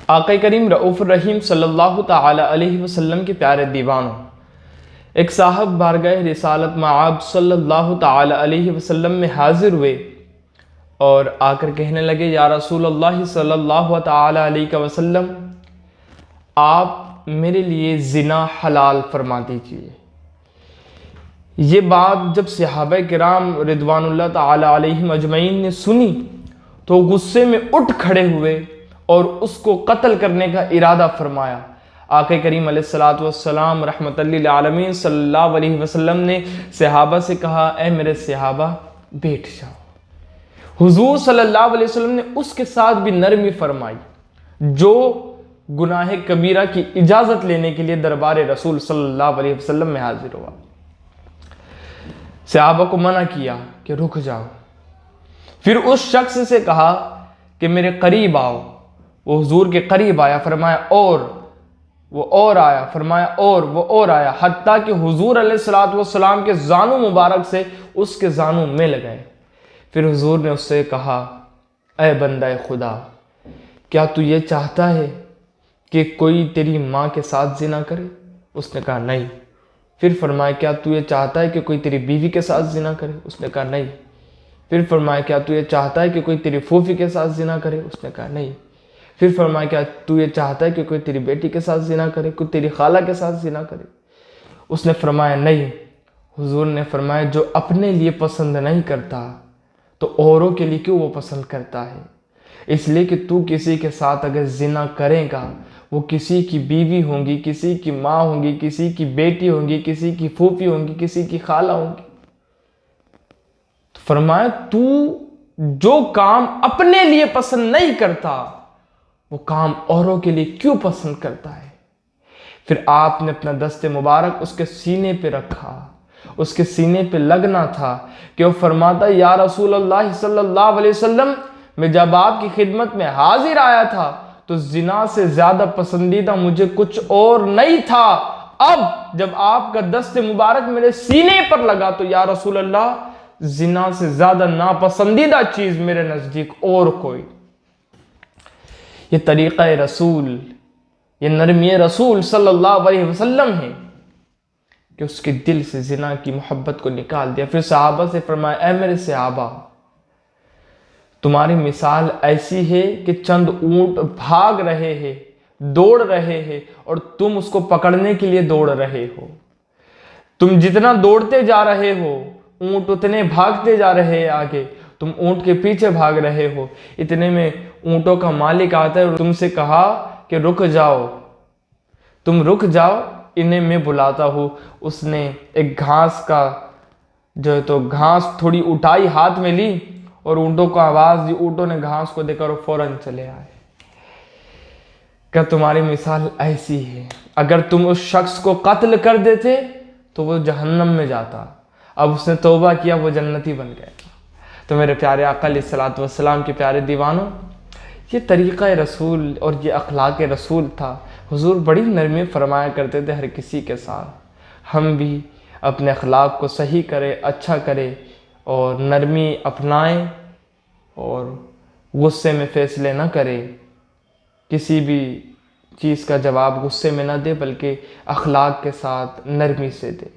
آقا کریم رؤوف الرحیم صلی اللہ تعالی علیہ وسلم کے پیارے دیوانوں، ایک صاحب بارگاہ رسالت مآب صلی اللہ تعالی علیہ وسلم میں حاضر ہوئے اور آ کر کہنے لگے، یا رسول اللہ صلی اللہ تعالی علیہ وسلم، آپ میرے لیے زنا حلال فرما دیجیے۔ یہ بات جب صحابہ کرام رضوان اللہ تعالی علیہم اجمعین نے سنی تو غصے میں اٹھ کھڑے ہوئے اور اس کو قتل کرنے کا ارادہ فرمایا۔ آقا کریم علیہ الصلوۃ والسلام رحمت للعالمین صلی اللہ علیہ وسلم نے صحابہ سے کہا، اے میرے صحابہ بیٹھ جاؤ۔ حضور صلی اللہ علیہ وسلم نے اس کے ساتھ بھی نرمی فرمائی جو گناہ کبیرہ کی اجازت لینے کے لیے دربار رسول صلی اللہ علیہ وسلم میں حاضر ہوا۔ صحابہ کو منع کیا کہ رک جاؤ، پھر اس شخص سے کہا کہ میرے قریب آؤ۔ وہ حضور کے قریب آیا، فرمایا اور وہ اور آیا، فرمایا اور وہ اور آیا، حتیٰ کہ حضور علیہ الصلوۃ والسلام کے زانو مبارک سے اس کے زانو مل گئے۔ پھر حضور نے اس سے کہا، اے بندہ خدا، کیا تو یہ چاہتا ہے کہ کوئی تیری ماں کے ساتھ زنا کرے؟ اس نے کہا نہیں۔ پھر فرمایا، کیا تو یہ چاہتا ہے کہ کوئی تیری بیوی کے ساتھ زنا کرے؟ اس نے کہا نہیں۔ پھر فرمایا، کیا تو یہ چاہتا ہے کہ کوئی تیری پھوپھی کے ساتھ زنا کرے؟ اس نے کہا نہیں۔ پھر فرمایا، کیا تو یہ چاہتا ہے کہ کوئی تیری بیٹی کے ساتھ زنا کرے، کوئی تیری خالہ کے ساتھ زنا کرے؟ اس نے فرمایا نہیں۔ حضور نے فرمایا، جو اپنے لیے پسند نہیں کرتا تو اوروں کے لیے کیوں وہ پسند کرتا ہے؟ اس لیے کہ تو کسی کے ساتھ اگر زنا کرے گا، وہ کسی کی بیوی ہوں گی، کسی کی ماں ہوں گی، کسی کی بیٹی ہوں گی، کسی کی پھوپھی ہوں گی، کسی کی خالہ ہوں گی۔ تو فرمایا، تو جو کام اپنے لیے پسند نہیں کرتا وہ کام اوروں کے لیے کیوں پسند کرتا ہے؟ پھر آپ نے اپنا دست مبارک اس کے سینے پہ رکھا، اس کے سینے پہ لگنا تھا کہ وہ فرماتا، یا رسول اللہ صلی اللہ علیہ وسلم، میں جب آپ کی خدمت میں حاضر آیا تھا تو زنا سے زیادہ پسندیدہ مجھے کچھ اور نہیں تھا، اب جب آپ کا دست مبارک میرے سینے پر لگا تو یا رسول اللہ، زنا سے زیادہ ناپسندیدہ چیز میرے نزدیک اور کوئی۔ یہ طریقہ رسول، یہ نرمی رسول صلی اللہ علیہ وسلم ہے کہ اس کے دل سے زنا کی محبت کو نکال دیا۔ پھر صحابہ سے فرمایا، اے میرے صحابہ، تمہاری مثال ایسی ہے کہ چند اونٹ بھاگ رہے ہیں، دوڑ رہے ہیں، اور تم اس کو پکڑنے کے لیے دوڑ رہے ہو۔ تم جتنا دوڑتے جا رہے ہو، اونٹ اتنے بھاگتے جا رہے ہیں آگے، تم اونٹ کے پیچھے بھاگ رہے ہو۔ اتنے میں اونٹوں کا مالک آتا ہے اور تم سے کہا کہ رک جاؤ، تم رک جاؤ، انہیں میں بلاتا ہوں۔ اس نے ایک گھاس کا جو ہے تو گھاس تھوڑی اٹھائی، ہاتھ میں لی اور اونٹوں کو آواز دی، اونٹوں نے گھاس کو دیکھ کر فوراً چلے آئے۔ کہ تمہاری مثال ایسی ہے، اگر تم اس شخص کو قتل کر دیتے تو وہ جہنم میں جاتا، اب اس نے توبہ کیا، وہ جنتی بن گیا۔ تو میرے پیارے آقا علیہ الصلوۃ والسلام کے پیارے دیوانوں، یہ طریقہ رسول اور یہ اخلاق رسول تھا۔ حضور بڑی نرمی فرمایا کرتے تھے ہر کسی کے ساتھ۔ ہم بھی اپنے اخلاق کو صحیح کریں، اچھا کریں اور نرمی اپنائیں اور غصے میں فیصلے نہ کریں، کسی بھی چیز کا جواب غصے میں نہ دے بلکہ اخلاق کے ساتھ نرمی سے دے۔